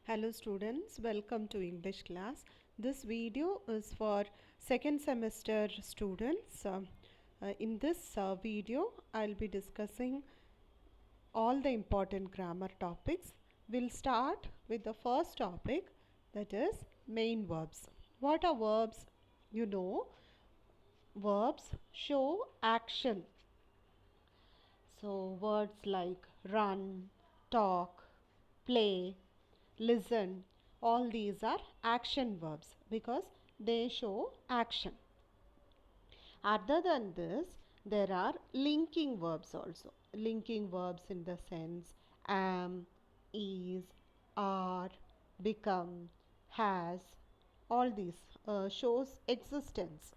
Hello students, welcome to English class. This video is for second semester students. In this video, I'll be discussing all the important grammar topics. We'll start with the first topic, that is main verbs. What are verbs? You know, verbs show action. So words like run, talk, play, listen, all these are action verbs because they show action. Other than this, there are linking verbs also. Linking verbs in the sense am, is, are, become, has, all these shows existence.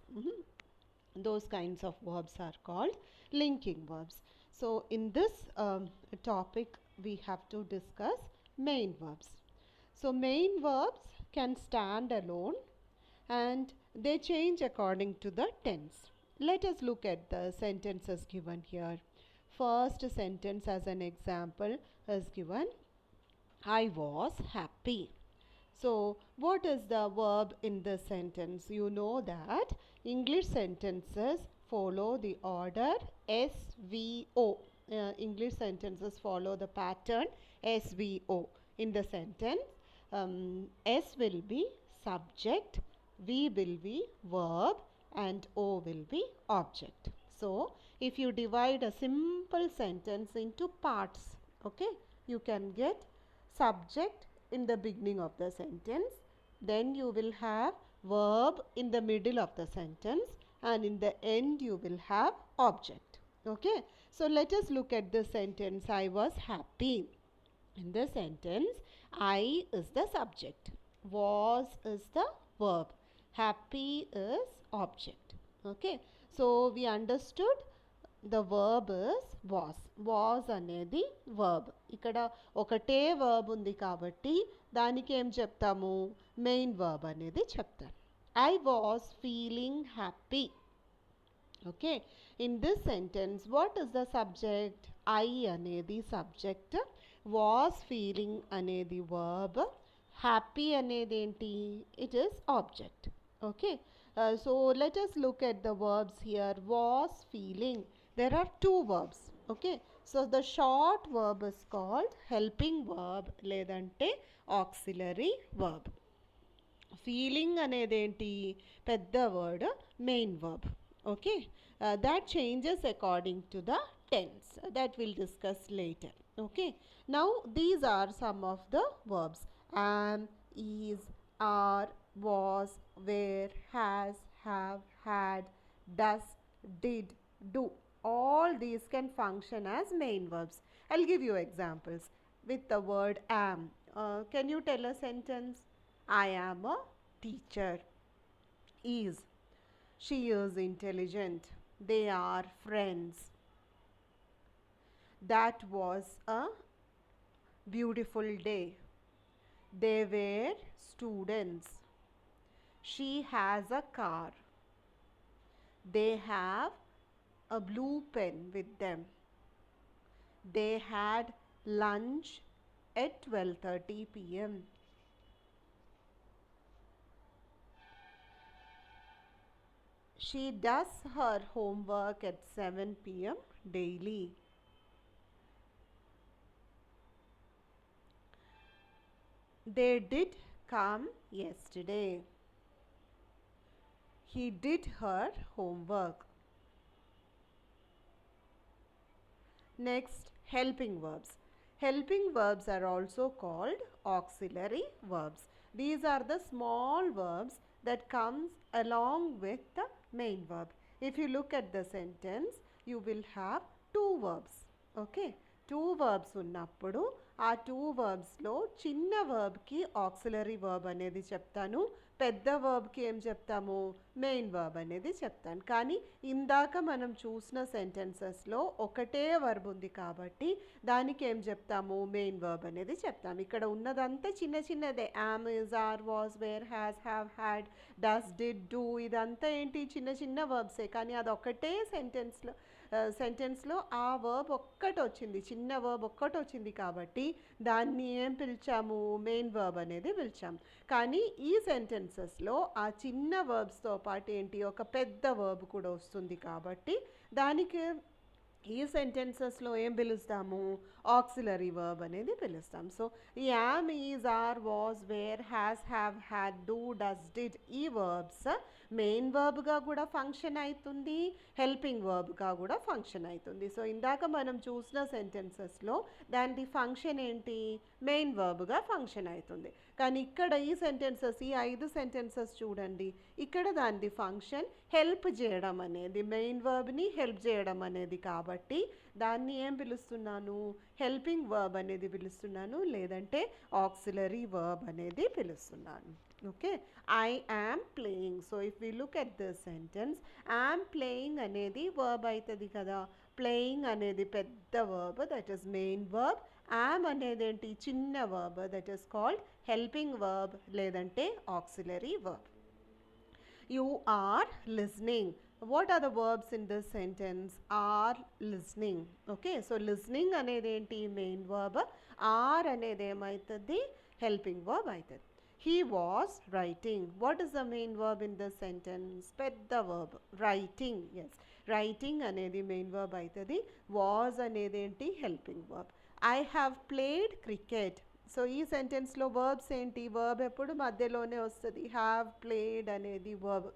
Those kinds of verbs are called linking verbs. So in this topic, we have to discuss main verbs. So main verbs can stand alone and they change according to the tense. Let us look at the sentences given here. First sentence as an example is given, I was happy. So, what is the verb in this sentence? You know that English sentences follow the order SVO. English sentences follow the pattern SVO. In the sentence, S will be subject, V will be verb, and O will be object. So, if you divide a simple sentence into parts, okay, you can get subject in the beginning of the sentence, then you will have verb in the middle of the sentence, and in the end you will have object. Okay, so let us look at the sentence, I was happy. In the sentence, I is the subject, was is the verb, happy is object. Okay, so we understood the verb is was అనేది verb. ఇక్కడ ఒకటే verb ఉంది కాబట్టి దానికి ఏం చెప్తాము, main verb అనేది చెప్తాను. I was feeling happy. Okay, in this sentence what is the subject? I అనేది subject, was feeling అనేది verb, happy అనేది ఏంటి? It is object. Okay, so let us look at the verbs here. Was feeling, there are two verbs. Okay, so the short verb is called helping verb లేదంటే auxiliary verb. Feeling అనేది ఏంటి? పెద్ద word, main verb. Okay, that changes according to the tense, that we'll discuss later. Okay, now these are some of the verbs: am, is, are, was, were, has, have, had, does, did, do. All these can function as main verbs. I'll give you examples with the word am. Can you tell a sentence? I am a teacher. Is, she is intelligent. They are friends. That was a beautiful day. They were students. She has a car. They have a blue pen with them. They had lunch at 12:30 p.m. She does her homework at 7 p.m. daily. They did come yesterday. He did her homework. Next, helping verbs. Helping verbs are also called auxiliary verbs. These are the small verbs that comes along with the main verb. If you look at the sentence, you will have two verbs. Okay, two verbs ఉన్నప్పుడు ఆ two వర్బ్స్లో చిన్న వర్బ్కి auxiliary verb అనేది చెప్తాను, పెద్ద వర్బ్కి ఏం చెప్తాము, main verb అనేది చెప్తాను. కానీ ఇందాక మనం చూసిన సెంటెన్సెస్లో ఒకటే వర్బ్ ఉంది కాబట్టి దానికి ఏం చెప్తాము, మెయిన్ వర్బ్ అనేది చెప్తాము. ఇక్కడ ఉన్నదంతా చిన్న చిన్నదే, am, is, are, was, were, has, have, had, does, did, do, ఇదంతా ఏంటి, చిన్న చిన్న వర్బ్సే. కానీ అది ఒకటే సెంటెన్స్లో సెంటెన్స్లో ఆ వర్బ్ ఒక్కటి వచ్చింది, చిన్న వర్బ్ ఒక్కటి వచ్చింది కాబట్టి దాన్ని ఏం పిలిచాము, మెయిన్ వర్బ్ అనేది పిలిచాము. కానీ ఈ సెంటెన్సెస్లో ఆ చిన్న వర్బ్స్తో పాటు ఏంటి, ఒక పెద్ద వర్బ్ కూడా వస్తుంది కాబట్టి దానికి ఈ సెంటెన్సెస్లో ఏం పిలుస్తాము, ఆక్సిలరీ వర్బ్ అనేది పిలుస్తాం. సో ఈ am, is, are, was, were, has, have, had, do, does, did ఈ వర్బ్స్ మెయిన్ వర్బ్గా కూడా ఫంక్షన్ అవుతుంది, హెల్పింగ్ వర్బ్గా కూడా ఫంక్షన్ అవుతుంది. సో ఇందాక మనం చూసిన సెంటెన్సెస్లో దాని ఫంక్షన్ ఏంటి, మెయిన్ వర్బ్గా ఫంక్షన్ అవుతుంది. కానీ ఇక్కడ ఈ సెంటెన్సెస్, ఈ 5 సెంటెన్సెస్ చూడండి, ఇక్కడ దాని ఫంక్షన్ హెల్ప్ చేయడం అనేది, మెయిన్ వర్బ్ని హెల్ప్ చేయడం అనేది కాబట్టి దాన్ని ఏం పిలుస్తున్నాను, హెల్పింగ్ వర్బ్ అనేది పిలుస్తున్నాను, లేదంటే ఆక్సిలరీ వర్బ్ అనేది పిలుస్తున్నాను. Okay, I am playing. So if we look at this sentence, am playing అనేది వర్బ్ అవుతుంది కదా, ప్లేయింగ్ అనేది పెద్ద verb, that is main verb. Am అనేది ఏంటి, చిన్న verb, that is called helping verb లేదంటే auxiliary verb. You are listening. What are the verbs in this sentence? Are listening. Okay, so listening అనేది ఏంటి, మెయిన్ వర్బ్. are అనేది ఏమవుతుంది, helping verb అవుతుంది. He was writing. What is the main verb in this sentence? పెద్ద verb, writing. Yes, writing అనేది main verb అవుతుంది. was అనేది ఏంటి, helping verb. I have played cricket. So ఈ సెంటెన్స్లో వర్బ్స్ ఏంటి, వర్బ్ ఎప్పుడు మధ్యలోనే వస్తుంది. హ్యావ్, ప్లేడ్ అనేది వర్బ్,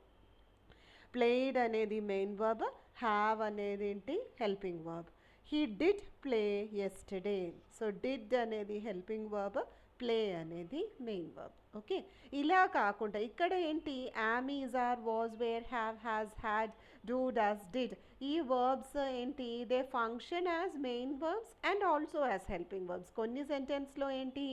ప్లేడ్ అనేది మెయిన్ వర్బ్, హ్యావ్ అనేది ఏంటి, helping verb. He did play yesterday. So did అనేది హెల్పింగ్ వర్బ్, ప్లే అనేది మెయిన్ వర్బ్. ఓకే, ఇలా కాకుండా ఇక్కడ ఏంటి, am, is, are, was, were, have, has, had, do, does, did ఈ వర్బ్స్ ఏంటి, they function as main verbs and also as helping verbs. కొన్ని సెంటెన్స్లో ఏంటి,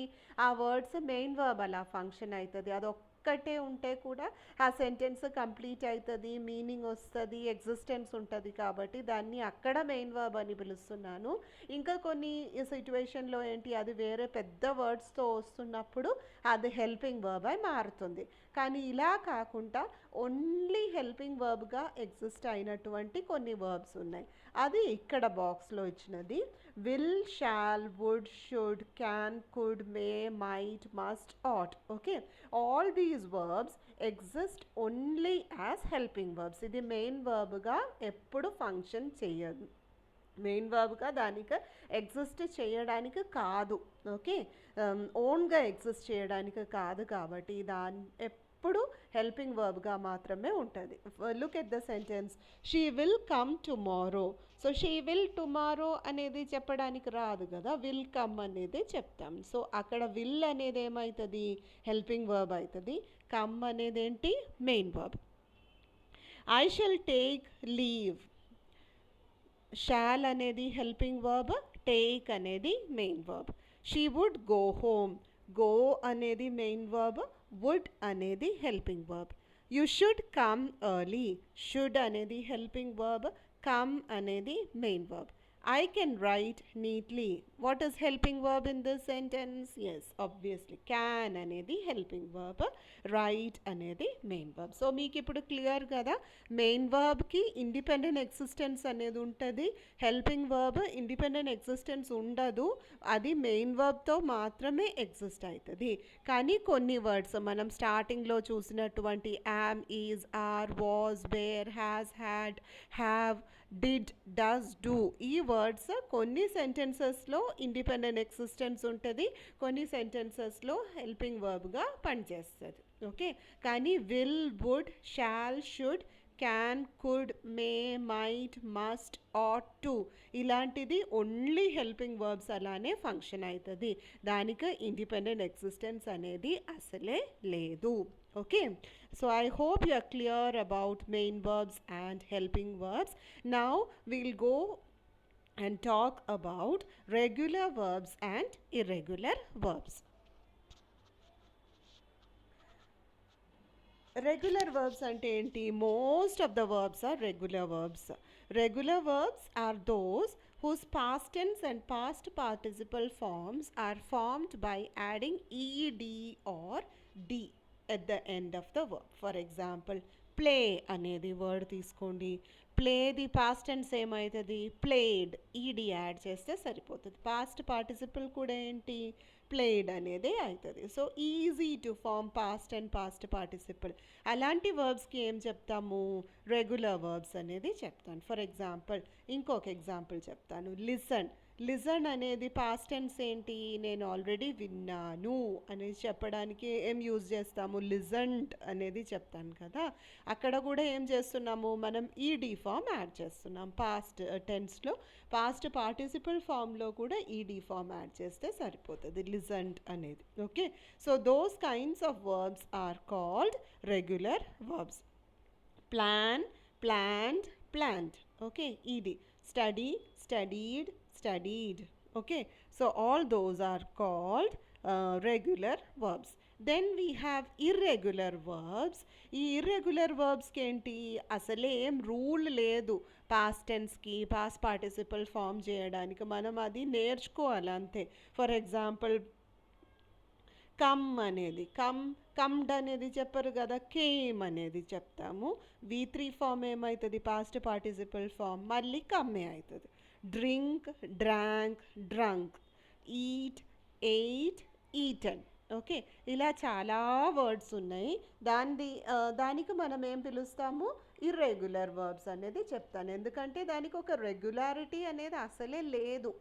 ఆ వర్డ్స్ మెయిన్ వర్బ్ అలా ఫంక్షన్ అవుతుంది, అదొక్కటే ఉంటే కూడా ఆ సెంటెన్స్ కంప్లీట్ అవుతుంది, మీనింగ్ వస్తుంది, ఎగ్జిస్టెన్స్ ఉంటుంది కాబట్టి దాన్ని అక్కడ మెయిన్ వర్బ్ అని పిలుస్తున్నాను. ఇంకా కొన్ని సిచ్యువేషన్లో ఏంటి, అది వేరే పెద్ద వర్డ్స్తో వస్తున్నప్పుడు అది హెల్పింగ్ వర్బ్ అయి మారుతుంది. కానీ ఇలా కాకుండా ఓన్లీ హెల్పింగ్ వర్బ్గా ఎగ్జిస్ట్ అయినటువంటి కొన్ని వర్బ్స్ ఉన్నాయి, అది ఇక్కడ బాక్స్లో ఇచ్చినది. Will, shall, would, should, can, could, may, might, must, ought. Okay, all these verbs exist only as helping verbs. ఇది మెయిన్ వర్బ్గా ఎప్పుడు ఫంక్షన్ చేయదు, మెయిన్ వర్బ్గా దానికి ఎగ్జిస్ట్ చేయడానికి కాదు. ఓకే, ఓన్గా ఎగ్జిస్ట్ చేయడానికి కాదు కాబట్టి దాని ఎప్పుడు హెల్పింగ్ వర్బ్గా మాత్రమే ఉంటుంది. Look at the sentence, she will come tomorrow. So she will tomorrow అనేది చెప్పడానికి రాదు కదా, విల్ కమ్ అనేది చెప్తాం. సో అక్కడ విల్ అనేది ఏమవుతుంది, హెల్పింగ్ వర్బ్ అవుతుంది. కమ్ అనేది ఏంటి, main verb. I shall take leave. Shall అనేది హెల్పింగ్ వర్బ్, టేక్ అనేది main verb. She would go home. Go అనేది మెయిన్ వర్బ్, వుడ్ అనేది helping verb. You should come early. Should అనేది హెల్పింగ్ వర్బ్, కమ్ అనేది main verb. I can write neatly. What is helping verb in this sentence? Yes, obviously can అనేది helping verb, write అనేది main verb. So మీకు ఇప్పుడు clear కదా, main వర్బ్కి independent existence అనేది ఉంటుంది, helping verb independent existence ఉండదు, అది మెయిన్ వర్బ్తో మాత్రమే ఎగ్జిస్ట్ అవుతుంది. కానీ కొన్ని వర్డ్స్ మనం స్టార్టింగ్లో చూసినటువంటి am, is, are, was, were, has, had, have, did, does, do ఈ వర్డ్స్ కొన్ని సెంటెన్సెస్లో ఇండిపెండెంట్ ఎగ్జిస్టెన్స్ ఉంటుంది, కొన్ని సెంటెన్సెస్లో హెల్పింగ్ వర్బ్గా పనిచేస్తుంది. ఓకే, కానీ will, would, shall, should, can, could, may, might, must, ought to ఇలాంటిది ఓన్లీ హెల్పింగ్ వర్బ్స్ అలానే ఫంక్షన్ అవుతుంది, దానికి ఇండిపెండెంట్ ఎగ్జిస్టెన్స్ అనేది అసలే లేదు. Okay, so I hope you are clear about main verbs and helping verbs. Now we'll go and talk about regular verbs and irregular verbs. Regular verbs ante enti, most of the verbs are regular verbs. Regular verbs are those whose past tense and past participle forms are formed by adding ed or d at the end of the verb. For example, play అనేది word తీసుకోండి. ప్లేది past tense ఏమవుతుంది? Played. ED add చేస్తే సరిపోతుంది. Past participle కూడా ఏంటి? Played అనేది అవుతుంది. So easy to form past and past participle. అలాంటి వర్బ్స్కి ఏం చెప్తాము? రెగ్యులర్ వర్బ్స్ అనేది చెప్తాను. ఫర్ ఎగ్జాంపుల్ ఇంకొక ఎగ్జాంపుల్ చెప్తాను. లిసన్. లిజన్ అనేది పాస్ట్ టెన్స్ ఏంటి? నేను ఆల్రెడీ విన్నాను అనేది చెప్పడానికి ఏం యూజ్ చేస్తాము? లిజన్డ్ అనేది చెప్తాను కదా. అక్కడ కూడా ఏం చేస్తున్నాము? మనం ఈడీ ఫామ్ యాడ్ చేస్తున్నాం. పాస్ట్ టెన్స్లో పాస్ట్ పార్టిసిపల్ ఫామ్లో కూడా ఈడీ ఫామ్ యాడ్ చేస్తే సరిపోతుంది లిజన్డ్ అనేది. Okay, so those kinds of verbs are called regular verbs. Plan, planned, planned. Okay, ed. Study, studied, studied. Okay, so all those are called regular verbs. Then we have irregular verbs. ఈ irregular వర్బ్స్కి ఏంటి? అసలే ఏం rule లేదు past టెన్స్కి past participle form చేయడానికి. మనం అది నేర్చుకోవాలి అంతే. ఫర్ ఎగ్జాంపుల్ కమ్ అనేది కమ్డ్ అనేది చెప్పరు కదా, కేమ్ అనేది చెప్తాము. V3 ఫామ్ ఏమవుతుంది? పాస్ట్ పార్టిసిపల్ ఫామ్ మళ్ళీ కమ్మే అవుతుంది. Drink, drank, drunk. Eat, ate, eaten. Okay, ఇలా చాలా వర్డ్స్ ఉన్నాయి. దానికి మనం ఏం పిలుస్తాము? ఇర్రెగ్యులర్ వర్బ్స్ అనేది చెప్తాను. ఎందుకంటే దానికి ఒక రెగ్యులారిటీ అనేది అసలే లేదు.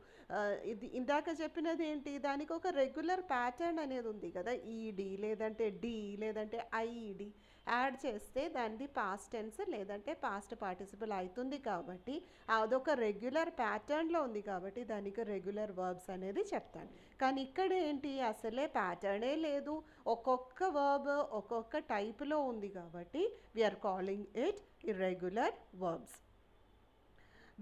ఇది ఇందాక చెప్పినది ఏంటి? దానికి ఒక రెగ్యులర్ ప్యాటర్న్ అనేది ఉంది కదా. ఈడి లేదంటే డి లేదంటే ఐడి యాడ్ చేస్తే దానిది పాస్ట్ టెన్స్ లేదంటే పాస్ట్ పార్టిసిపల్ అవుతుంది. కాబట్టి అదొక రెగ్యులర్ ప్యాటర్న్లో ఉంది కాబట్టి దానికి రెగ్యులర్ వర్బ్స్ అనేది చెప్తాను. కానీ ఇక్కడ ఏంటి? అసలే ప్యాటర్నే లేదు. ఒక్కొక్క వర్బ్ ఒక్కొక్క టైప్లో ఉంది కాబట్టి we are calling it irregular verbs.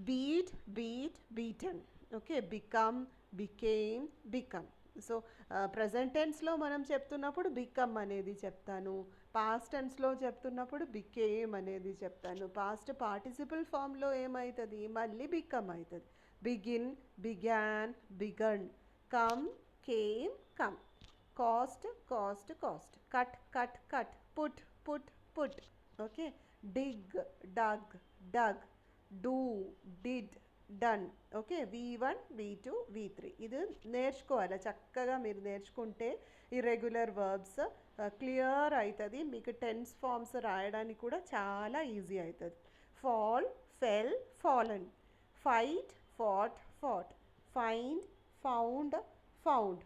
Beat, beat, beaten. Okay, become, became, become. So present టెన్స్లో మనం చెప్తున్నప్పుడు బికమ్ అనేది చెప్తాను. పాస్ట్ టెన్స్లో చెప్తున్నప్పుడు బికేమ్ అనేది చెప్తాను. పాస్ట్ పార్టిసిపల్ ఫామ్లో ఏమవుతుంది? మళ్ళీ బికమ్ అవుతుంది. Begin, began, begun. Come, came, come. Cost, cost, cost. Cut, cut, cut. Put, put, put. Okay, dig, dug, dug. Do, did, done. Okay, V1, V2, V3 ఇది నేర్చుకోవాలి. చక్కగా మీరు నేర్చుకుంటే ఇర్రెగ్యులర్ వర్బ్స్ క్లియర్ అవుతుంది. మీకు టెన్స్ ఫామ్స్ రాయడానికి కూడా చాలా ఈజీ అవుతుంది. Fall, fell, fallen. Fight, fought, fought. Find, found, found.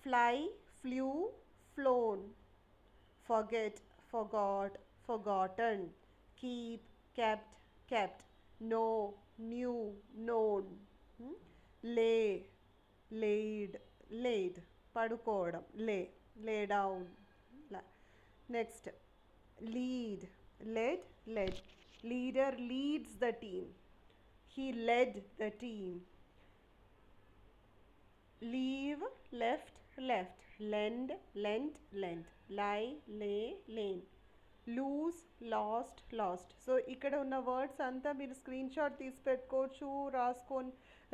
Fly, flew, flown. Forget, forgot, forgotten. Keep, kept, kept. Know, knew, known. Lay, laid, laid. పడుకోవడం, lay down. Next, lead, led, led. Leader leads the team. He led the team. Leave, left, left. Lend, lent, lent. Lie, lay, lane. Lose, lost, lost. So ఇక్కడ ఉన్న words అంతా మీరు screen shot తీసి పెట్టుకోవచ్చు,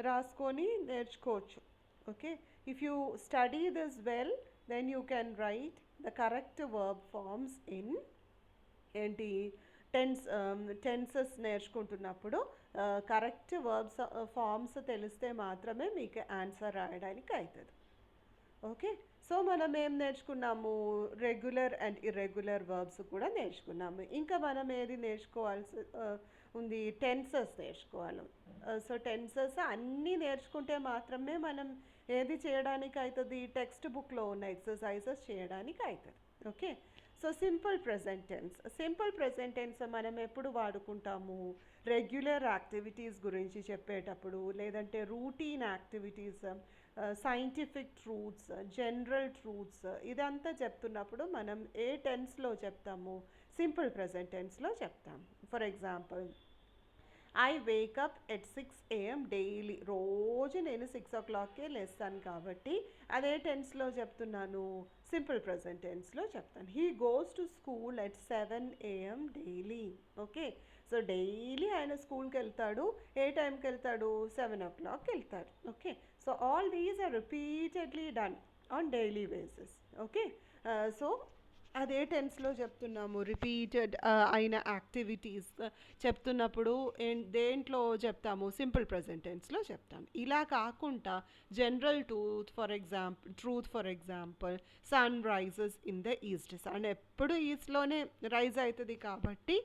రాసుకొని నేర్చుకోవచ్చు. Okay, if you study this well then you can write the correct verb forms in ఏంటి tenses నేర్చుకుంటున్నప్పుడు కరెక్ట్ వర్బ్స్ ఫార్మ్స్ తెలిస్తే మాత్రమే మీకు ఆన్సర్ రాయడానికి అవుతుంది. ఓకే, సో మనం ఏం నేర్చుకున్నాము? రెగ్యులర్ అండ్ ఇర్రెగ్యులర్ వర్బ్స్ కూడా నేర్చుకున్నాము. ఇంకా మనం ఏది నేర్చుకోవాల్సి ఉంది? టెన్సెస్ నేర్చుకోవాలి. సో టెన్సెస్ అన్నీ నేర్చుకుంటే మాత్రమే మనం ఏది చేయడానికి అవుతుంది? టెక్స్ట్ బుక్లో ఉన్న ఎక్సర్సైజెస్ చేయడానికి అవుతుంది. Okay, so simple present tense మనం ఎప్పుడు వాడుకుంటాము? రెగ్యులర్ యాక్టివిటీస్ గురించి చెప్పేటప్పుడు, లేదంటే routine activities, scientific truths, general truths ఇదంతా చెప్తున్నప్పుడు మనం ఏ టెన్స్లో చెప్తాము? సింపుల్ ప్రెజెంట్ టెన్స్లో చెప్తాము. For example, I wake up at 6 AM daily. రోజు నేను 6 o'clockకే లేస్తాను కాబట్టి అదే టెన్స్లో చెప్తున్నాను? సింపుల్ ప్రెజెంట్ టెన్స్లో చెప్తాను. He goes to school at 7 AM daily. Okay, so daily ఆయన స్కూల్కి వెళ్తాడు. ఏ టైంకి వెళ్తాడు? 7 o'clockకి వెళ్తాడు. Okay, so all these are repeatedly done on daily basis. Okay, so అదే టెన్స్లో చెప్తున్నాము రిపీటెడ్ అయిన యాక్టివిటీస్ చెప్తున్నప్పుడు దేంట్లో చెప్తాము సింపుల్ ప్రజెంట్ టెన్స్లో చెప్తాం. ఇలా కాకుండా general truth for example sun rises in the east, sun ఎప్పుడు ఈస్ట్లోనే రైజ్ అవుతుంది కాబట్టి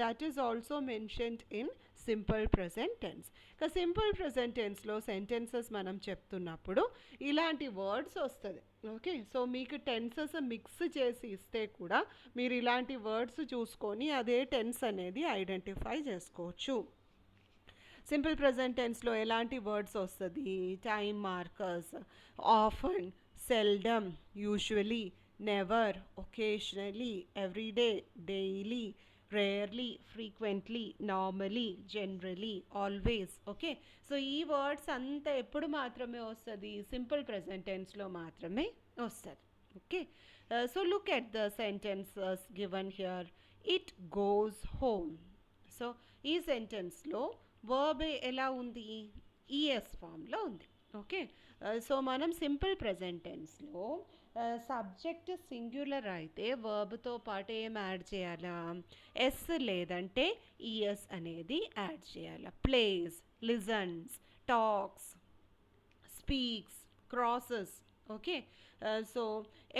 that is also mentioned in simple present tense. ఇక సింపుల్ ప్రజెంట్ టెన్స్లో సెంటెన్సెస్ మనం చెప్తున్నప్పుడు ఇలాంటి వర్డ్స్ వస్తుంది. ఓకే, సో మీకు టెన్సెస్ మిక్స్ చేసి ఇస్తే కూడా మీరు ఇలాంటి వర్డ్స్ చూసుకొని అదే టెన్స్ అనేది ఐడెంటిఫై చేసుకోవచ్చు. సింపుల్ ప్రజెంట్ టెన్స్లో ఎలాంటి వర్డ్స్ వస్తుంది? Time markers, often, seldom, usually, never, occasionally, everyday, daily, rarely, frequently, normally, generally, always. Okay, so ఈ వర్డ్స్ అంతా ఎప్పుడు మాత్రమే వస్తుంది? సింపుల్ ప్రజెంట్ టెన్స్లో మాత్రమే వస్తుంది. Okay, so look at the sentences given here. It goes home. So ఈ సెంటెన్స్లో వర్బ్ ఎలా ఉంది? ఈఎస్ ఫామ్లో ఉంది. ఓకే, సో మనం సింపుల్ ప్రజెంట్ టెన్స్లో సబ్జెక్ట్ సింగ్యులర్ అయితే వర్బ్తో పాటు ఏం యాడ్ చేయాలా? ఎస్ లేదంటే ఈఎస్ అనేది యాడ్ చేయాలా. Place, listens, talks, speaks, crosses. Okay, so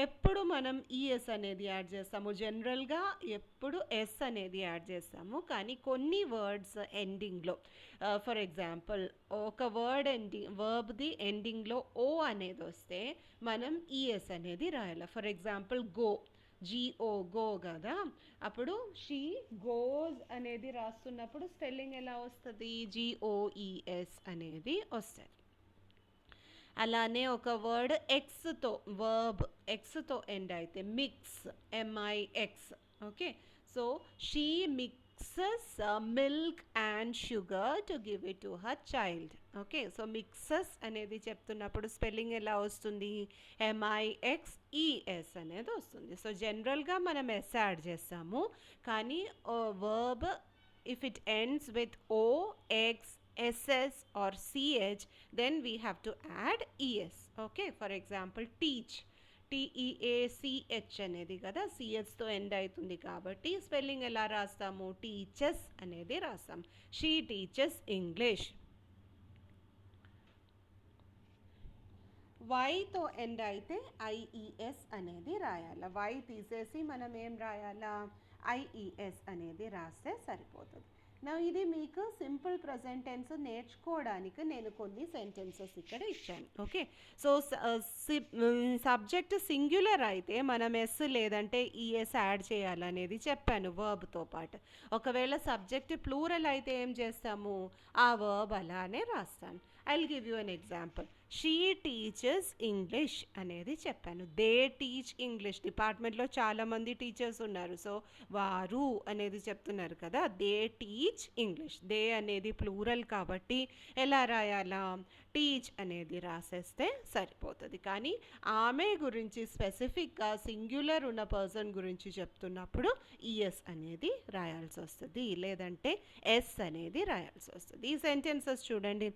ఎప్పుడు మనం ఈఎస్ అనేది యాడ్ చేస్తాము? జనరల్గా ఎప్పుడు ఎస్ అనేది యాడ్ చేస్తాము, కానీ కొన్ని వర్డ్స్ ఎండింగ్లో, ఫర్ ఎగ్జాంపుల్ ఒక వర్బ్ది ఎండింగ్లో ఓ అనేది వస్తే మనం ఈఎస్ అనేది రాయాలి. For example go, GO, go కదా, అప్పుడు షీ గోస్ అనేది రాస్తున్నప్పుడు స్పెల్లింగ్ ఎలా వస్తుంది? జిఓఈఎస్ అనేది వస్తుంది. అలానే ఒక వర్డ్ ఎక్స్తో, వర్బ్ ఎక్స్తో ఎండ్ అయితే mix, M I X. Okay, so she mixes milk and sugar to give it to her child. Okay, so mixes అనేది చెప్తున్నప్పుడు స్పెల్లింగ్ ఎలా వస్తుంది? ఎంఐఎక్స్ఈఎస్ అనేది వస్తుంది. సో జనరల్గా మనం ఎస్ యాడ్ చేస్తాము, కానీ verb if it ends with O, X, SS or CH, then we have to add ES. Okay, for example teach, TEACH అనేది కదా, CHతో ఎండ్ అవుతుంది కాబట్టి స్పెల్లింగ్ ఎలా రాస్తాము? టీచర్స్ అనేది రాస్తాం. She teachers English. వైతో ఎండ్ అయితే ఐఈఎస్ అనేది రాయాలి. వై తీసేసి మనం ఏం రాయాలా? ఐఈఎస్ అనేది రాస్తే సరిపోతుంది. నా ఇది మీకు సింపుల్ ప్రజెంట్ టెన్స్ నేర్చుకోవడానికి నేను కొన్ని సెంటెన్సెస్ ఇక్కడ ఇచ్చాను. ఓకే, సో సబ్జెక్ట్ సింగ్యులర్ అయితే మనం ఎస్ లేదంటే ఈఎస్ యాడ్ చేయాలనేది చెప్పాను వర్బ్తో పాటు. ఒకవేళ సబ్జెక్ట్ ప్లూరల్ అయితే ఏం చేస్తాము? ఆ వర్బ్ అలానే రాస్తాను. I will give you an example. She teachers English అనేది చెప్పాను. They teach English. డిపార్ట్మెంట్లో చాలామంది టీచర్స్ ఉన్నారు, సో వారు అనేది చెప్తున్నారు కదా. They teach English. దే అనేది ప్లూరల్ కాబట్టి ఎలా రాయాలా? టీచ్ అనేది రాసేస్తే సరిపోతుంది. కానీ ఆమె గురించి స్పెసిఫిక్గా సింగ్యులర్ ఉన్న పర్సన్ గురించి చెప్తున్నప్పుడు ఈఎస్ అనేది రాయాల్సి వస్తుంది, లేదంటే ఎస్ అనేది రాయాల్సి వస్తుంది. ఈ సెంటెన్సెస్ చూడండి.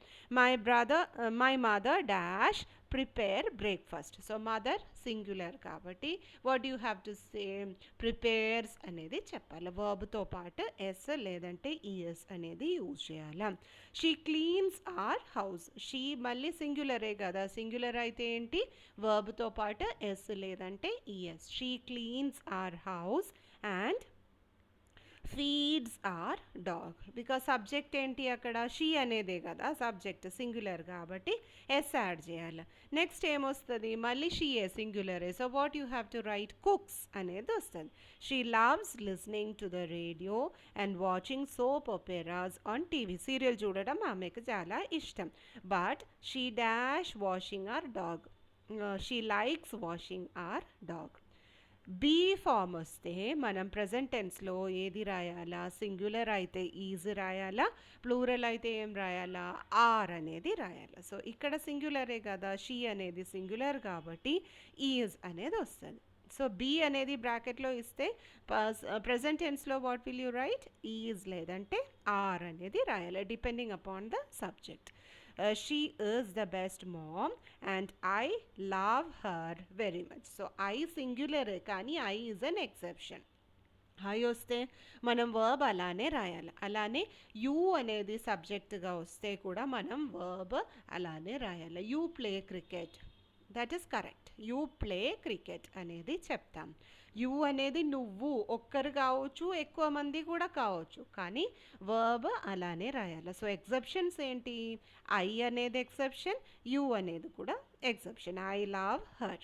My mother dash prepare breakfast. So mother singular కాబట్టి what you have to say? Prepares అనేది చెప్పాలి. వర్బ్తో పాటు ఎస్ లేదంటే ఈఎస్ అనేది యూజ్ చేయాలి. She cleans are house. She మళ్ళీ సింగ్యులరే కదా, సింగ్యులర్ అయితే ఏంటి? వర్బ్తో పాటు ఎస్ లేదంటే E S. She cleans are house and feeds her dog. Because subject ఏంటి అక్కడ? షీ అనేదే కదా సబ్జెక్ట్, సింగులర్ కాబట్టి ఎస్ యాడ్ చేయాలి. నెక్స్ట్ ఏమొస్తుంది? మళ్ళీ షీయే సింగులరే, so what you have to write? Cooks అనేది వస్తుంది. She loves listening to the radio and watching soap operas on TV. Serial చూడడం ఆమెకు చాలా ఇష్టం. But she dash washing her dog. She likes washing her dog. Be form వస్తే మనం present టెన్స్లో ఏది రాయాలా? Singular అయితే ఈజ్ రాయాలా, ప్లూరల్ అయితే ఏం రాయాలా? ఆర్ అనేది రాయాలా. సో ఇక్కడ సింగులరే కదా, షీ అనేది సింగులర్ కాబట్టి ఈజ్ అనేది వస్తుంది. సో బీ అనేది బ్రాకెట్లో ఇస్తే ప్రజెంట్ టెన్స్లో what will you write? Is లేదంటే ఆర్ అనేది రాయాలి, depending upon the subject. She is the best mom and I love her very much. So I సింగ్యులరే కానీ I is an exception. I వస్తే మనం వర్బ్ అలానే రాయాలి. అలానే యూ అనేది సబ్జెక్టుగా వస్తే కూడా మనం వర్బ్ అలానే రాయాలి. You play cricket, that is correct. You play cricket అనేది చెప్తాం. యూ అనేది నువ్వు ఒక్కరు కావచ్చు, ఎక్కువ మంది కూడా కావచ్చు, కానీ వర్బ్ అలానే రాయాలి. సో ఎక్సెప్షన్స్ ఏంటి? ఐ అనేది ఎక్సెప్షన్, యూ అనేది కూడా exception. I love her.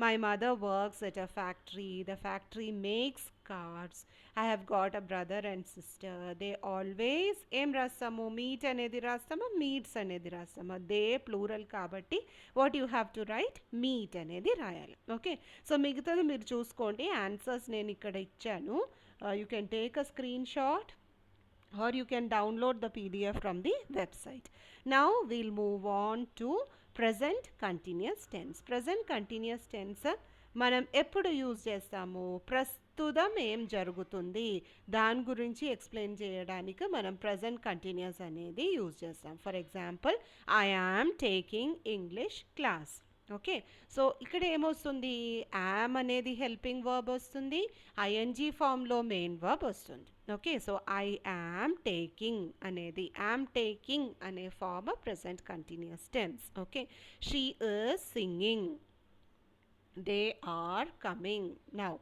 My mother works at a factory. The factory makes cars. I have got a brother and sister. They always ఏం రాస్తాము? మీట్ అనేది రాస్తామా, మీట్స్ అనేది రాస్తామా? దే ప్లూరల్ కాబట్టి what you have to right? Meet అనేది రాయాలి. Okay, so మిగతాది మీరు చూసుకోండి. ఆన్సర్స్ నేను ఇక్కడ ఇచ్చాను. You can take a screen shot or you can download the PDF from the website. Now we'll move on to present continuous tense. Present continuous tense మనం ఎప్పుడు యూజ్ చేస్తాము? ప్రస్తుతం ఏం జరుగుతుంది దాని గురించి ఎక్స్ప్లెయిన్ చేయడానికి మనం ప్రజెంట్ కంటిన్యూస్ అనేది యూజ్ చేస్తాం. For example, I am taking English class. Okay, so ఇక్కడ ఏమొస్తుంది? యామ్ అనేది హెల్పింగ్ వర్బ్ వస్తుంది, ఐఎన్జీ ఫామ్లో మెయిన్ వర్బ్ వస్తుంది. Okay, so I am taking అనేది, యామ్ టేకింగ్ అనే form present continuous tense. Okay, she is singing, they are coming. Now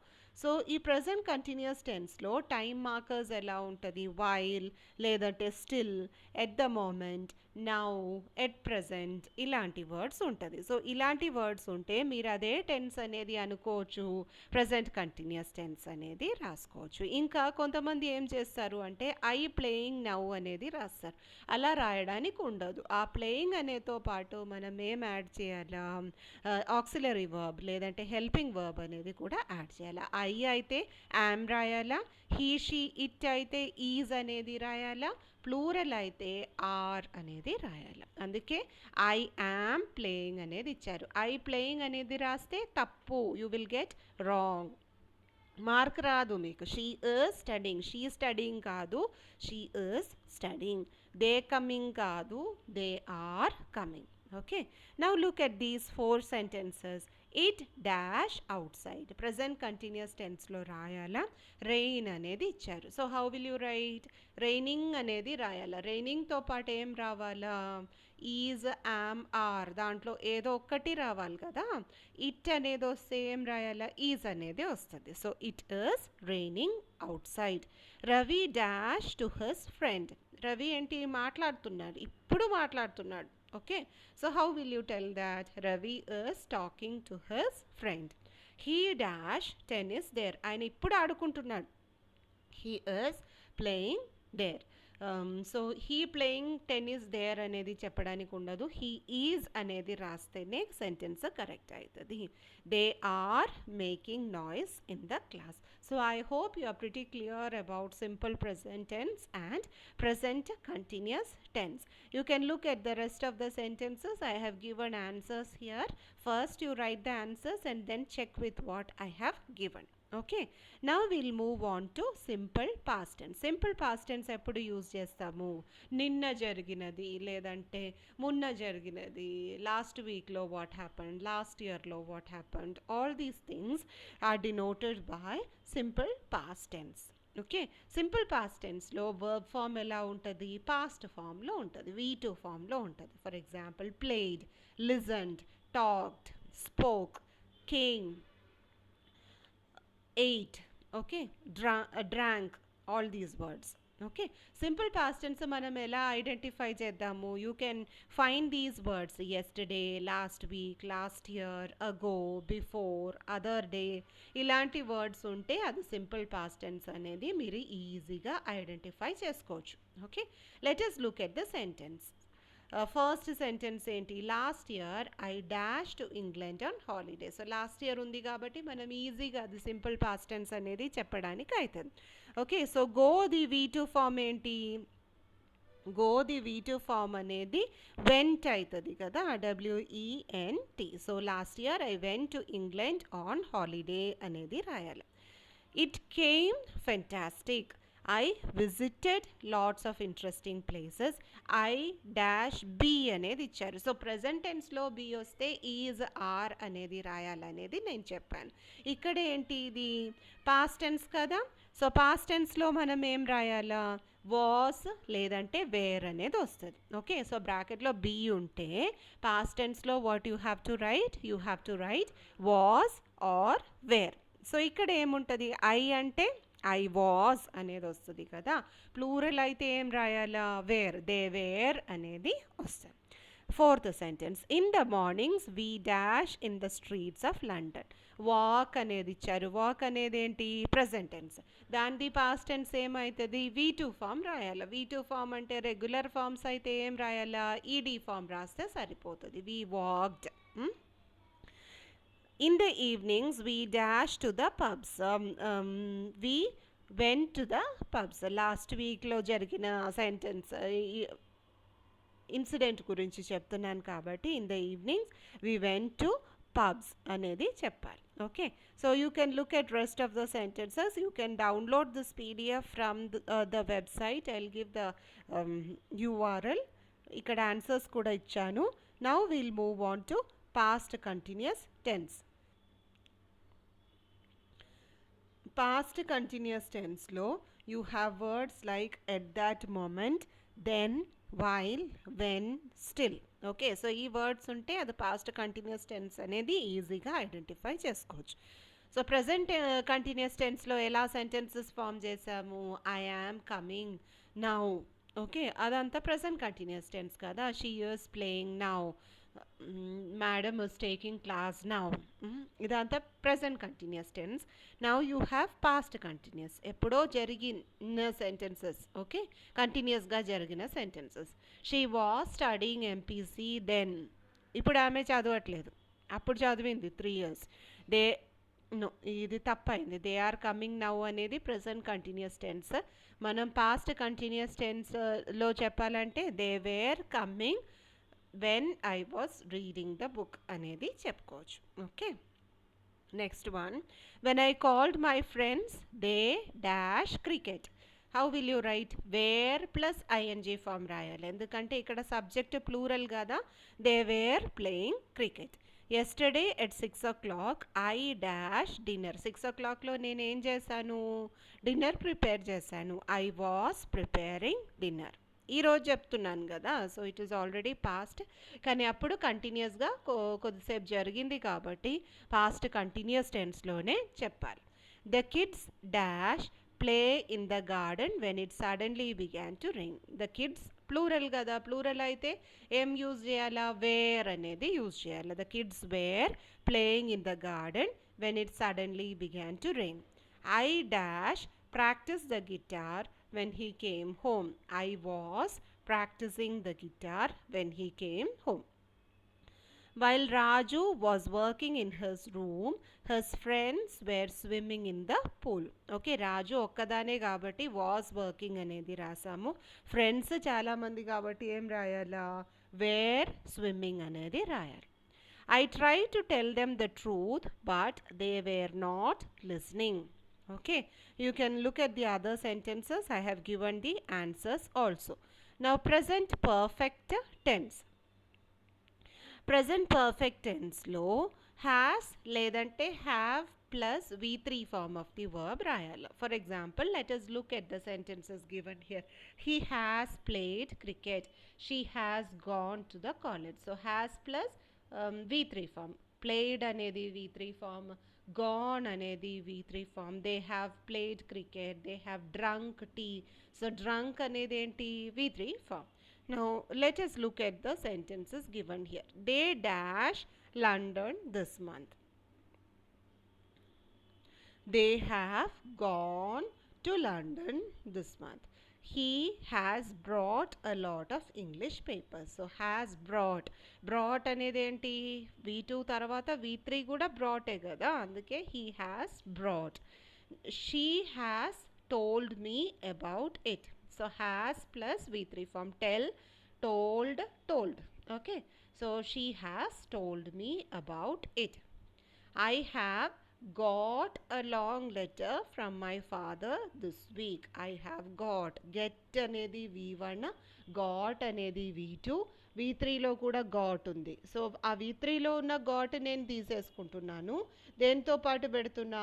so ఈ present continuous టెన్స్లో టైమ్ మార్కర్స్ ఎలా ఉంటుంది? వైల్, లేదంటే still, at the moment, now, at present, ఇలాంటి words ఉంటుంది. So ఇలాంటి వర్డ్స్ ఉంటే మీరు అదే టెన్స్ అనేది అనుకోవచ్చు, ప్రజెంట్ కంటిన్యూస్ టెన్స్ అనేది రాసుకోవచ్చు. ఇంకా కొంతమంది ఏం చేస్తారు అంటే ఐ ప్లేయింగ్ నౌ అనేది రాస్తారు. అలా రాయడానికి ఉండదు. ఆ ప్లేయింగ్ అనేతో పాటు మనం ఏం యాడ్ చేయాలా? ఆక్సిలరీ వర్బ్ లేదంటే హెల్పింగ్ వర్బ్ అనేది కూడా యాడ్ చేయాలి. ఐ అయితే యామ్ రాయాలా, హీ షీ ఇట్ అయితే ఈజ్ అనేది రాయాలా, ప్లూరల్ అయితే ఆర్ అనేది రాయాలి. అందుకే ఐ యామ్ ప్లేయింగ్ అనేది ఇచ్చారు. ఐ ప్లేయింగ్ అనేది రాస్తే తప్పు, you will get wrong, mark రాదు మీకు. She is studying, she studying కాదు, she is studying. They coming కాదు, they are coming. Okay, now look at these 4 sentences. It dash outside. Present continuous tense లో రాయాలా, rain అనేది ఇచ్చారు. So how will you right? Raining అనేది రాయాలా. రైనింగ్తో పాటు ఏం రావాలా? Is, yam, are, దాంట్లో ఏదో ఒక్కటి రావాలి కదా. ఇట్ అనేది వస్తే ఏం రాయాలా? ఈజ్ అనేది వస్తుంది. So it is raining out side. Ravi dash to his friend. Ravi ఏంటి? మాట్లాడుతున్నాడు, ఇప్పుడు మాట్లాడుతున్నాడు. Okay, so how will you tell that? Ravi is talking to his friend. He dash tennis there. ఆయన ఇప్పుడు ఆడుకుంటున్నాడు. He is playing there. So he playing tennis there అనేది చెప్పడానికి ఉండదు. హీ ఈజ్ అనేది రాస్తేనే సెంటెన్స్ కరెక్ట్ అవుతుంది. They are making noise in the class. So I hope you are pretty clear about simple present tense and present continuous tense. You can look at the rest of the sentences. I have given answers here. First you write the answers and then check with what I have given. Okay, now we'll move on to simple past tense. Simple past tense ఎప్పుడు use చేస్తాము? నిన్న జరిగినది, లేదంటే మొన్న జరిగినది, last వీక్లో what happened, last ఇయర్లో what happened, all these things are denoted by simple past tense. Okay, simple past టెన్స్లో వర్బ్ ఫామ్ ఎలా ఉంటుంది? పాస్ట్ ఫామ్లో ఉంటుంది, V2 ఫామ్లో ఉంటుంది. For example, played, listened, talked, spoke, came, ate, okay, drank, all these words. Okay, simple past tense మనం ఎలా identify చేద్దాము? You can find these words. Yesterday, last week, last year, అగో, బిఫోర్, అదర్ డే, ఇలాంటి words ఉంటే అది simple past tense అనేది మీరు ఈజీగా ఐడెంటిఫై చేసుకోవచ్చు. Okay, let us look at the sentence. First sentence ఏంటి? Last year I dash to England on holiday. So last year ఉంది కాబట్టి మనం ఈజీగా అది సింపుల్ పాస్ట్ టెన్స్ అనేది చెప్పడానికి అవుతుంది. Okay, so go the V2 form ఏంటి? గో ది V2 ఫామ్ అనేది వెంట్ అవుతుంది కదా, WENT. So last year I went to England on holiday అనేది రాయాలి. It came fantastic. I visited lots of interesting places. I dash B అనేది ఇచ్చారు. So present టెన్స్లో B వస్తే ఈజ్ ఆర్ అనేది రాయాలనేది నేను చెప్పాను. ఇక్కడ ఏంటి ఇది పాస్ట్ టెన్స్ కదా. సో పాస్ట్ టెన్స్లో మనం ఏం రాయాలా, వాస్ లేదంటే వేర్ అనేది వస్తుంది. ఓకే, సో బ్రాకెట్లో బి ఉంటే పాస్ట్ టెన్స్లో what you have to write, you have to write was or were. So ఇక్కడ ఏముంటుంది, ఐ అంటే ఐ వాజ్ అనేది వస్తుంది కదా. ప్లూరల్ అయితే ఏం రాయాలా, వేర్, దే వేర్ అనేది వస్తుంది. Fourth sentence, in the mornings we dash in the streets of London. Walk అనేది ఇచ్చారు. వాక్ అనేది ఏంటి, ప్రజెంట్ టెన్స్. దానిది పాస్ట్ టెన్స్ ఏమవుతుంది, V2 ఫామ్ రాయాలి. V2 ఫామ్ అంటే రెగ్యులర్ ఫామ్స్ అయితే ఏం రాయాలా, ఈడీ ఫామ్ రాస్తే సరిపోతుంది. We walked. In the evenings we dash to the pubs. We went to the pubs. Last week లో జరిగిన సెంటెన్స్ ఇన్సిడెంట్ గురించి చెప్తున్నాను కాబట్టి in the evenings we went to pubs అనేది చెప్పాలి. Okay, so you can look at rest of the sentences. You can download this PDF from the website. I will give the URL. ఇక్కడ answers కూడా ఇచ్చాను. Now will move on to past continuous టెన్స్. పాస్ట్ continuous టెన్స్లో you have words like at that moment, then, while, when, still. Okay, so ఈ words ఉంటే అది past continuous tense అనేది ఈజీగా ఐడెంటిఫై చేసుకోవచ్చు. సో ప్రజెంట్ కంటిన్యూస్ టెన్స్లో ఎలా సెంటెన్సెస్ ఫామ్ చేసాము, I am coming now. Okay, అదంతా ప్రజెంట్ కంటిన్యూస్ టెన్స్ కదా. She is playing now, madam is taking class now. ఇదంతా present continuous tense. Now you have past continuous, ఎప్పుడో జరిగిన sentences. Okay, కంటిన్యూస్గా జరిగిన sentences. She was studying MPC then. ఇప్పుడు ఆమె చదవట్లేదు, అప్పుడు చదివింది 3 years. దే నో, ఇది తప్పైంది. దే ఆర్ కమింగ్ నౌ అనేది ప్రజెంట్ కంటిన్యూస్ టెన్స్. మనం పాస్ట్ కంటిన్యూస్ టెన్స్లో చెప్పాలంటే they were coming when I was reading the book అనేది చెప్పుకోవచ్చు. Okay, next one, when I called my friends they dash cricket. How will you write, were plus ING form రాయాలి, ఎందుకంటే ఇక్కడ subject plural కదా. They were playing cricket. Yesterday at 6 o'clock I dash dinner. 6 o'clockలో నేను ఏం చేశాను, dinner prepare చేశాను. I was preparing dinner. ఈరోజు చెప్తున్నాను కదా, so it is already past, కానీ అప్పుడు కంటిన్యూస్గా కొద్దిసేపు జరిగింది కాబట్టి పాస్ట్ కంటిన్యూస్ టెన్స్లోనే చెప్పాలి. The kids dash play in the garden when it suddenly began to rain. The kids plural కదా, ప్లూరల్ అయితే ఏం యూజ్ చేయాలా, వేర్ అనేది యూజ్ చేయాలి. The kids were playing in the garden when it suddenly began to rain. I dash practice the guitar when he came home. I was practicing the guitar when he came home. While Raju was working in his room, his friends were swimming in the pool. Okay, Raju ఒక్కదానే కాబట్టి was working అనేది రాసాము. Friends చాలామంది కాబట్టి ఏం రాయాలా, were swimming అనేది రాయాలి. I tried to tell them the truth, but they were not listening. Okay, you can look at the other sentences. I have given the answers also. Now present perfect tense. Present perfect tense లో has లేదంటే have plus V3 form of the verb రాయాలి. For example, let us look at the sentences given here. He has played cricket. She has gone to the college. So has plus V3 form. Played అనేది V3 form. Gone అనేది V3 form. They have played cricket. They have drunk tea. So drunk అనేది ఏంటి, V3 form. Now let us look at the sentences given here. They dash London this month. They have gone to London this month. He has brought a lot of English papers. So has brought. Brought అనేది ఏంటి, V2 తర్వాత V3 కూడా brought ఏ కదా, అందుకే he has brought. She has told me about it. So has plus V3 form. Tell, told, told. Okay, so she has told me about it. I have got a long letter from my father this week. I have got. Get అనేది V1, got అనేది V2, V3లో కూడా got ఉంది. So ఆ V3లో ఉన్న got నేను తీసేసుకుంటున్నాను. దేంతో పాటు పెడుతున్నా,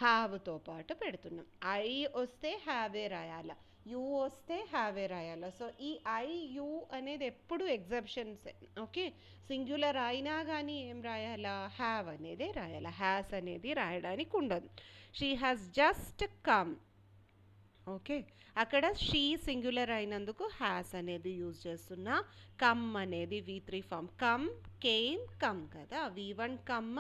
హ్యావ్తో పాటు పెడుతున్నా. ఐ వస్తే హ్యావే రాయాల, యూ వస్తే హ్యావే రాయాల. సో ఈ ఐ యూ అనేది ఎప్పుడు ఎగ్జెప్షన్స్. ఓకే, సింగులర్ అయినా కానీ ఏం రాయాలా, హ్యావ్ అనేది రాయాల, హ్యాస్ అనేది రాయడానికి ఉండదు. She has just come. Okay, అక్కడ షీ సింగులర్ అయినందుకు హ్యాస్ అనేది యూజ్ చేస్తున్నా. కమ్ అనేది V3 form. Come, came, come కదా. V1 come,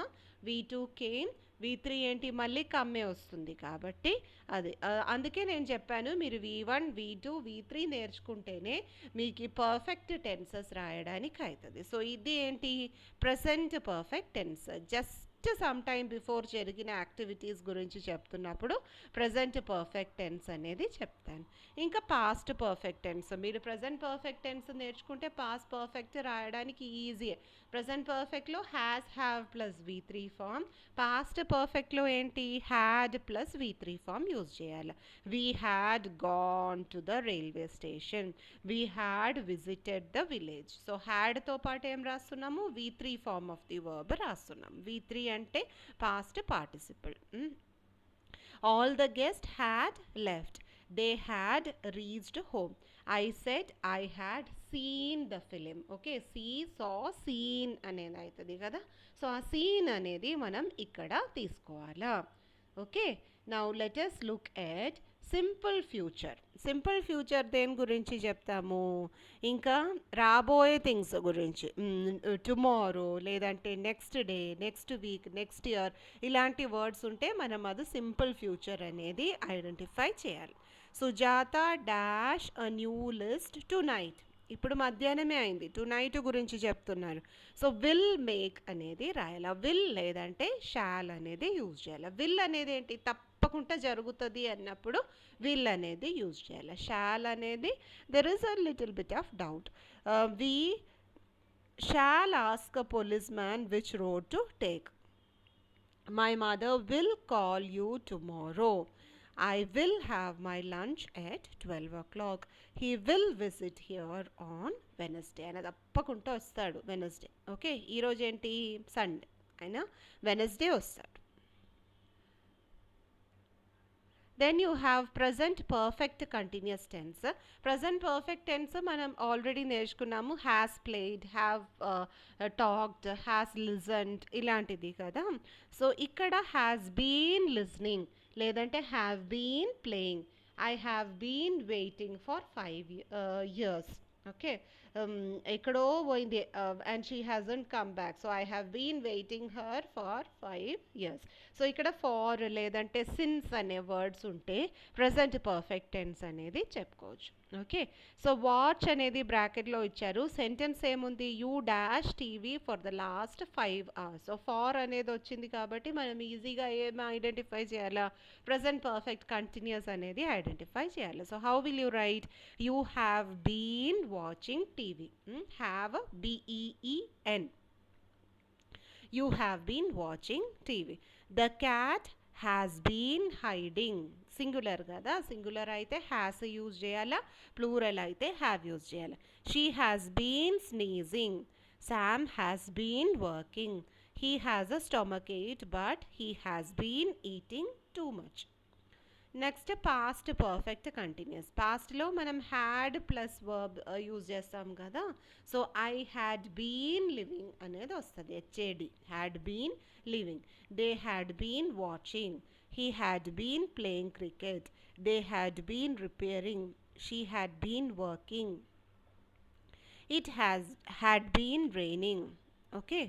V2 came, V3 ఏంటి మళ్ళీ కమ్మే వస్తుంది కాబట్టి అది అందుకే నేను చెప్పాను మీరు V1 V2 V3 నేర్చుకుంటేనే మీకు పర్ఫెక్ట్ టెన్సెస్ రాయడానికి అవుతుంది. సో ఇది ఏంటి, present perfect tense. Just some time before జరిగిన యాక్టివిటీస్ గురించి చెప్తున్నప్పుడు ప్రజెంట్ పర్ఫెక్ట్ టెన్స్ అనేది చెప్తాను. ఇంకా పాస్ట్ పర్ఫెక్ట్ టెన్స్, మీరు ప్రజెంట్ పర్ఫెక్ట్ టెన్స్ నేర్చుకుంటే పాస్ట్ పర్ఫెక్ట్ రాయడానికి ఈజీయే. ప్రజెంట్ పర్ఫెక్ట్లో has, have plus V3 form. Past పర్ఫెక్ట్లో ఏంటి, had plus V3 form use చేయాలి. We had gone to the railway station, we had visited the village. So హ్యాడ్తో పాటు ఏం రాస్తున్నాము, V3 form of the verb రాస్తున్నాం. V3 అంటే past participle. All the guests had left. They had reached home. I said I had seen the film. Okay, see, saw, seen అనేది అవుతుంది కదా. So ఆ సీన్ అనేది మనం ఇక్కడ తీసుకోవాలా. Okay, now let us look at simple future. Simple future దేని గురించి చెప్తాము, ఇంకా రాబోయే థింగ్స్ గురించి. టుమారో లేదంటే next day, next week, next year ఇలాంటి వర్డ్స్ ఉంటే మనం అది సింపుల్ ఫ్యూచర్ అనేది ఐడెంటిఫై చేయాలి. Sujatha dash a new list to night. ఇప్పుడు మధ్యాహ్నమే అయింది, టు నైట్ గురించి చెప్తున్నారు. సో విల్ మేక్ అనేది రాయాలి. విల్ లేదంటే షాల్ అనేది యూజ్ చేయాలి. విల్ అనేది ఏంటి, తప్పకుండా జరుగుతుంది అన్నప్పుడు విల్ అనేది యూజ్ చేయాలి. షాల్ అనేది there is a little bit of doubt. We shall ask a police man which road to take. My mother will call you tomorrow. I will have my lunch at 12 o'clock. He will visit here on Wednesday. అనేది తప్పకుండా వస్తాడు Wednesday. Okay, ఈరోజు ఏంటి, Sunday అయినా Wednesday వస్తాడు. Then you have present perfect continuous tense. Present perfect tense మనం already నేర్చుకున్నాము. Has played, have talked, has listened ఇలాంటిది కదా. సో ఇక్కడ హ్యాస్ బీన్ లిజనింగ్ లేదంటే have been playing. I have been waiting for 5 years. Okay, ఎక్కడో పోయింది and she hasn't come back. So I have been waiting her for 5 years. So ఇక్కడ for లేదంటే since అనే words ఉంటే present perfect tense అనేది చెప్పుకోవచ్చు. Okay, so watch అనేది బ్రాకెట్లో ఇచ్చారు. సెంటెన్స్ ఏముంది, you dash TV for the last 5 hours. So far అనేది వచ్చింది కాబట్టి మనం ఈజీగా ఏం ఐడెంటిఫై చేయాలా, ప్రజెంట్ పర్ఫెక్ట్ కంటిన్యూస్ అనేది ఐడెంటిఫై చేయాలి. So how will you write, you have been watching TV. Have BEEN. You have been watching TV. The cat has been hiding. Singular కదా, సింగులర్ అయితే హ్యాస్ యూజ్ చేయాలా, plural అయితే have use చేయాలి. She has been sneezing. Sam has been working. He has a stomach ache but he has been eating too much. Next past perfect continuous. పాస్ట్లో మనం had plus verb use చేస్తాం కదా. So I had been living అనేది వస్తుంది, HAD, had been living. They had been watching. He had been playing cricket. They had been repairing. She had been working. It had been raining. Okay,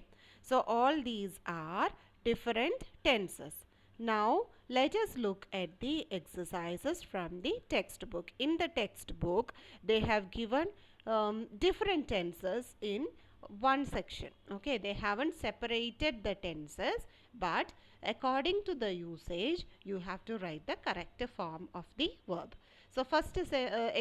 so all these are different tenses. Now let us look at the exercises from the textbook. In the textbook they have given different tenses in one section. Okay, they haven't separated the tenses, but according to the usage you have to write the correct form of the verb. So first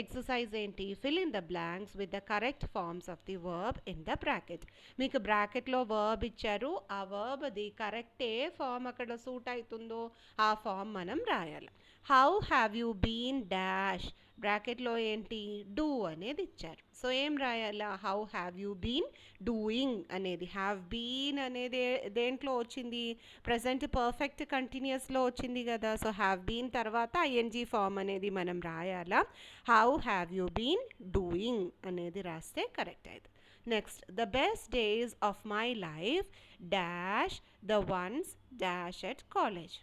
exercise ఏంటి, fill in the blanks with the correct forms of the verb in the bracket. మీకు బ్రాకెట్లో verb ఇచ్చారు, ఆ వర్బ్ది correct ఏ form అక్కడ suit అవుతుందో ఆ ఫామ్ మనం రాయాలి. How have you been dash, బ్రాకెట్లో ఏంటి డూ అనేది ఇచ్చారు. సో ఏం రాయాలా, how have you been doing అనేది. హ్యావ్ బీన్ అనేది దేంట్లో వచ్చింది, ప్రజెంట్ పర్ఫెక్ట్ కంటిన్యూస్లో వచ్చింది కదా. సో హ్యావ్ బీన్ తర్వాత ఐఎన్జీ ఫామ్ అనేది మనం రాయాలా. How have you been doing అనేది రాస్తే కరెక్ట్ అయింది. Next, the best days of my life dash the ones dash at college.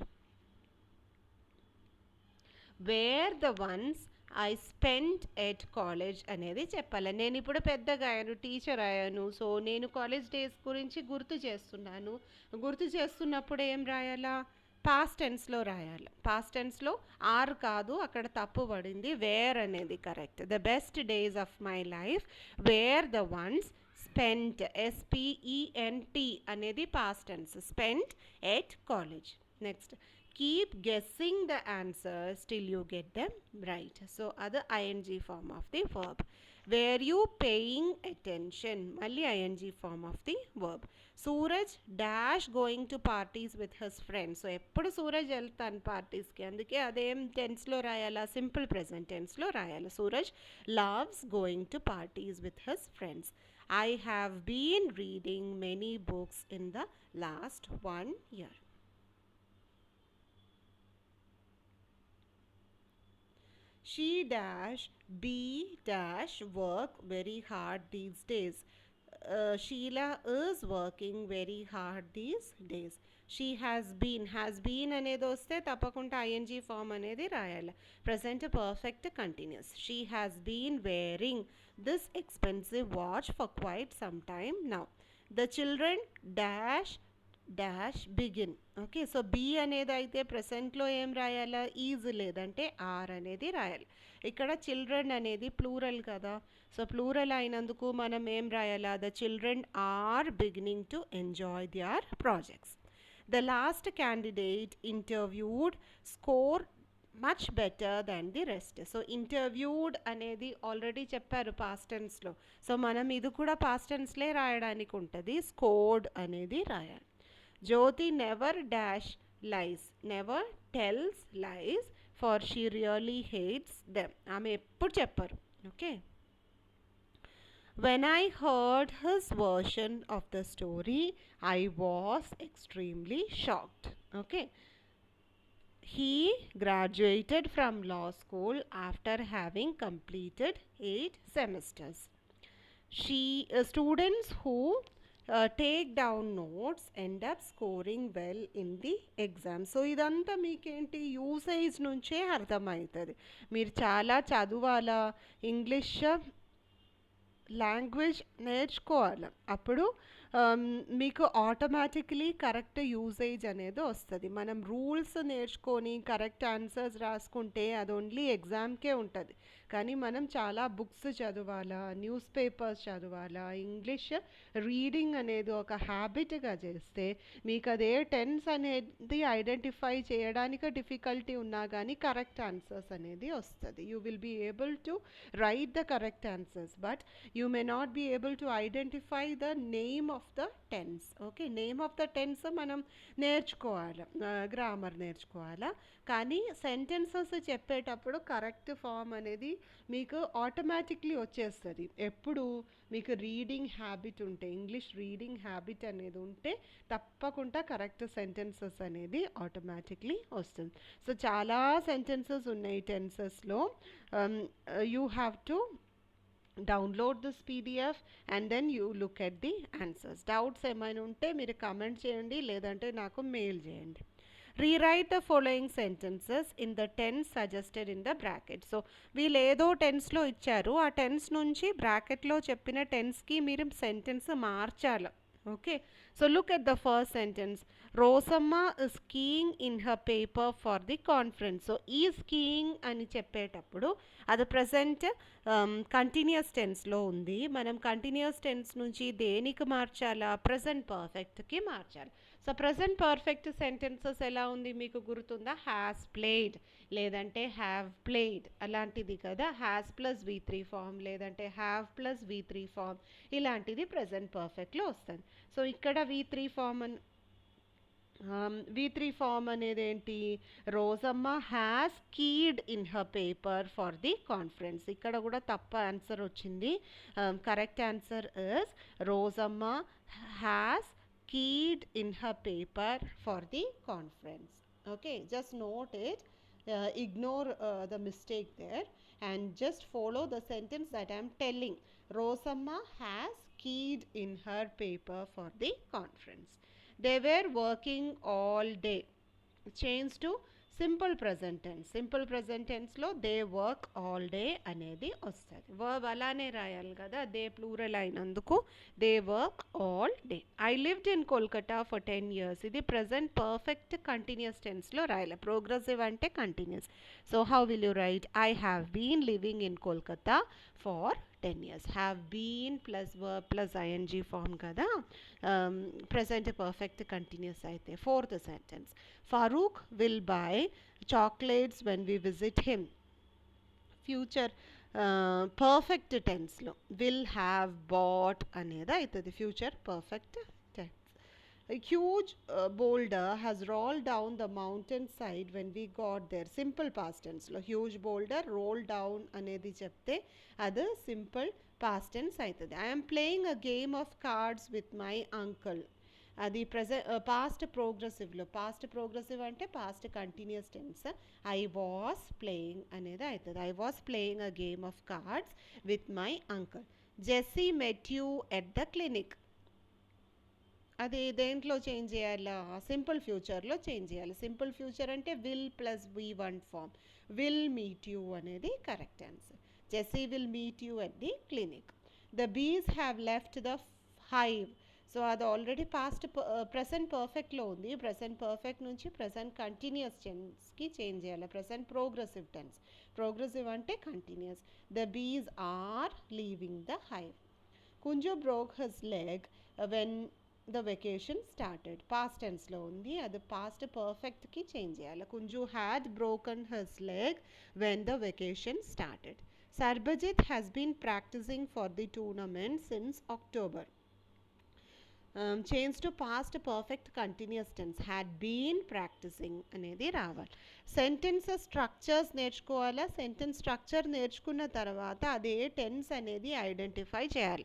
Where the ones I spent at college అనేది చెప్పాలి. నేను ఇప్పుడు పెద్దగా అయ్యాను, టీచర్ అయ్యాను, సో నేను కాలేజ్ డేస్ గురించి గుర్తు చేస్తున్నాను. గుర్తు చేస్తున్నప్పుడు ఏం రాయాలా, పాస్ట్ టెన్స్లో రాయాలి. పాస్ట్ టెన్స్లో ఆర్ కాదు, అక్కడ తప్పు పడింది, వేర్ అనేది correct. The best days of my life where the ones spent, SPENT అనేది past tense, spent at college. Next, keep guessing the answers till you get them right. So other ing form of the verb. Were you paying attention, malli ing form of the verb. Suraj dash going to parties with his friends. So eppudu Suraj veltan parties ki, అందుకే అదేం tense లో రాయాలా, simple present tense లో రాయాలి. Suraj loves going to parties with his friends. I have been reading many books in the last 1 year. She dash be dash work very hard these days. Sheila is working very hard these days. She has been అనేది వస్తే తప్పకుండా ING form అనేది రాయాలి. Present perfect continuous. She has been wearing this expensive watch for quite some time now. The children dash dash begin. Okay, so be అనేది అయితే ప్రెసెంట్లో ఏం రాయాలా, is లేదంటే are అనేది రాయాలి. ఇక్కడ చిల్డ్రన్ అనేది ప్లూరల్ కదా, సో ప్లూరల్ అయినందుకు మనం ఏం రాయాలా, the children are beginning to enjoy their projects. The last candidate interviewed score much better then the rest. So interviewed అనేది ఆల్రెడీ చెప్పారు పాస్ట్ టెన్స్లో, సో మనం ఇది కూడా పాస్ట్ టెన్స్లే రాయడానికి ఉంటుంది, స్కోర్డ్ అనేది రాయాలి. Jyoti never dash lies, never tells lies, for she really hates them. ఆమె ఎప్పుడు చెప్పరు. Okay, when I heard his version of the story I was extremely shocked. Okay, he graduated from law school after having completed 8 semesters. Students who take down notes end up scoring well in the exam. So ఇదంతా మీకేంటి, usage నుంచే అర్థమవుతుంది. మీరు చాలా చదవాలా, English language నేర్చుకోవాలి, అప్పుడు మీకు ఆటోమేటిక్లీ కరెక్ట్ యూసేజ్ అనేది వస్తుంది. మనం రూల్స్ నేర్చుకొని కరెక్ట్ ఆన్సర్స్ రాసుకుంటే అది ఓన్లీ ఎగ్జామ్కే ఉంటుంది, కానీ మనం చాలా బుక్స్ చదవాలా, న్యూస్ పేపర్స్ చదవాలా, ఇంగ్లీష్ రీడింగ్ అనేది ఒక హ్యాబిట్గా చేస్తే మీకు అదే టెన్స్ అనేది ఐడెంటిఫై చేయడానికి డిఫికల్టీ ఉన్నా కానీ కరెక్ట్ ఆన్సర్స్ అనేది వస్తుంది. You will be able to write the correct answers, but you may not be able to identify the name of the tense. Okay, name of the tense మనం నేర్చుకోవాలి, grammar నేర్చుకోవాలా, కానీ sentences చెప్పేటప్పుడు correct form అనేది మీకు automatically వచ్చేస్తుంది. ఎప్పుడు మీకు రీడింగ్ హ్యాబిట్ ఉంటే, ఇంగ్లీష్ రీడింగ్ హ్యాబిట్ అనేది ఉంటే తప్పకుండా కరెక్ట్ సెంటెన్సెస్ అనేది ఆటోమేటిక్లీ వస్తుంది. సో చాలా సెంటెన్సెస్ ఉన్నాయి టెన్సెస్లో. You have to download this PDF and then you look at the answers. Doubts ఏమైనా ఉంటే మీరు కమెంట్ చేయండి, లేదంటే నాకు మెయిల్ చేయండి. Rewrite the following sentences in the tense suggested in the bracket. So వీళ్ళు ఏదో టెన్స్లో ఇచ్చారు, ఆ టెన్స్ నుంచి బ్రాకెట్లో చెప్పిన టెన్స్కి మీరు సెంటెన్స్ మార్చాలి. Okay, So look at the first sentence. Rosamma is keying in her paper for the conference. So is keying అని చెప్పేటప్పుడు అది ప్రజెంట్ కంటిన్యూస్ టెన్స్లో ఉంది. మనం కంటిన్యూస్ టెన్స్ నుంచి దేనికి మార్చాలా? ప్రజెంట్ పర్ఫెక్ట్కి మార్చాలి. సో ప్రజెంట్ పర్ఫెక్ట్ సెంటెన్సెస్ ఎలా ఉంది మీకు గుర్తుందా? హ్యాస్ ప్లేడ్ లేదంటే హ్యావ్ ప్లేడ్ అలాంటిది కదా. హ్యాస్ ప్లస్ V3 ఫామ్ లేదంటే హ్యావ్ ప్లస్ V3 ఫామ్ ఇలాంటిది ప్రజెంట్ పర్ఫెక్ట్లో వస్తుంది. సో ఇక్కడ V3 ఫామ్ అనేది ఏంటి? Rojamma has keyed in her paper for the conference. ఇక్కడ కూడా తప్ప ఆన్సర్ వచ్చింది. Correct answer is Rojamma has keyed in her paper for the conference. Okay, just note it, ignore the mistake there and just follow the sentence that I am telling. Rosamma has keyed in her paper for the conference. They were working all day. Change to simple present tense. Simple present టెన్స్లో they work all day అనేది వస్తుంది. Verb అలానే రాయాలి కదా, they plural అయినందుకు they work all day. I lived in Kolkata for 10 years. ఇది present perfect continuous టెన్స్లో రాయాలి. ప్రోగ్రెసివ్ అంటే continuous. So how will you write? I have been living in Kolkata for 10 years. Have been plus verb plus ING form కదా, present perfect continuous అయితే. Fourth sentence, Farooq will buy chocolates when we visit him. Future perfect టెన్స్లో will have bought అనేది అవుతుంది future perfect tense. Huge boulder has roll down the mountain side when we got there. Simple past టెన్స్లో huge boulder roll down అనేది చెప్తే అది simple past tense అవుతుంది. I'm playing a game of cards with my uncle. అది past ప్రోగ్రెసివ్లో, past progressive అంటే past continuous tense. I was playing అనేది అవుతుంది. I was playing a game of cards with my uncle. Jessie met you at the clinic. అది దేంట్లో change చేయాలా? Simple ఫ్యూచర్లో change చేయాలి. సింపుల్ ఫ్యూచర్ అంటే will plus V1 form. Will meet you అనేది correct answer. Jessie will meet you at the clinic. The bees have left the hive. So అది already past present పర్ఫెక్ట్లో ఉంది. Present perfect నుంచి present continuous టెన్స్కి change చేయాలి. Present progressive tense. Progressive అంటే continuous. The bees are leaving the hive. Kunju broke his leg when the vacation started. Past టెన్స్లో ఉంది, అది పాస్ట్ పర్ఫెక్ట్కి చేంజ్ చేయాలి. Kunju had broken his leg when the vacation started. Sarabjit has been practicing for the tournament since October. Change to past perfect continuous tense. Had been practicing అనేది రావాలి. Sentences structures నేర్చుకోవాలా. Sentence structure నేర్చుకున్న తర్వాత అదే tense అనేది identify చేయాలి.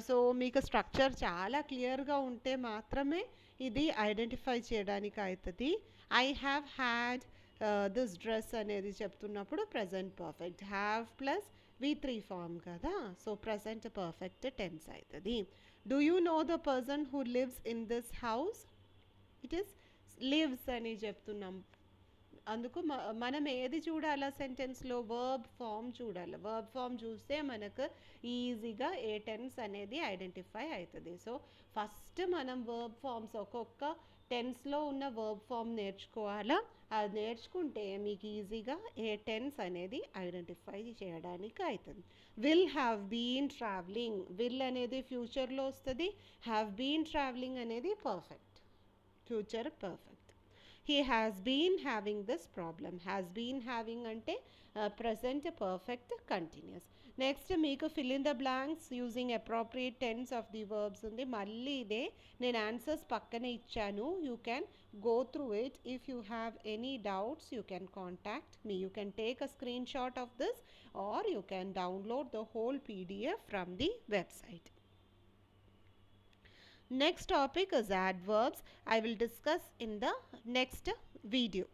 So మీకు structure చాలా క్లియర్గా ఉంటే మాత్రమే ఇది ఐడెంటిఫై చేయడానికి అవుతుంది. I have had this dress అనేది చెప్తున్నప్పుడు present perfect. Have plus V3 form కదా, సో ప్రజెంట్ పర్ఫెక్ట్ టెన్స్ అవుతుంది. Do you know the person who lives in this house? It is lives అని చెప్తున్నాం. అందుకు మనం ఏది చూడాలా సెంటెన్స్లో? వర్బ్ ఫామ్ చూడాలి. వర్బ్ ఫామ్ చూస్తే మనకు ఈజీగా ఏ టెన్స్ అనేది ఐడెంటిఫై అవుతుంది. సో ఫస్ట్ మనం వర్బ్ ఫామ్స్ ఒక్కొక్క టెన్స్లో ఉన్న వర్బ్ ఫామ్ నేర్చుకోవాలా. అది నేర్చుకుంటే మీకు ఈజీగా ఏ టెన్స్ అనేది ఐడెంటిఫై చేయడానికి అవుతుంది. Will have been travelling. Will అనేది ఫ్యూచర్లో వస్తుంది. హ్యావ్ బీన్ ట్రావెలింగ్ అనేది perfect, future perfect. He has been having this problem. Has been having అంటే present perfect continuous. నెక్స్ట్ మీకు fill in the blanks using appropriate tense of the verbs ఉంది. మళ్ళీ ఇదే నేను ఆన్సర్స్ పక్కనే ఇచ్చాను. You can go through it. If you have any doubts, you can contact me. You can take a screenshot of this or you can download the whole PDF from the website. Next topic is adverbs. I will discuss in the next video.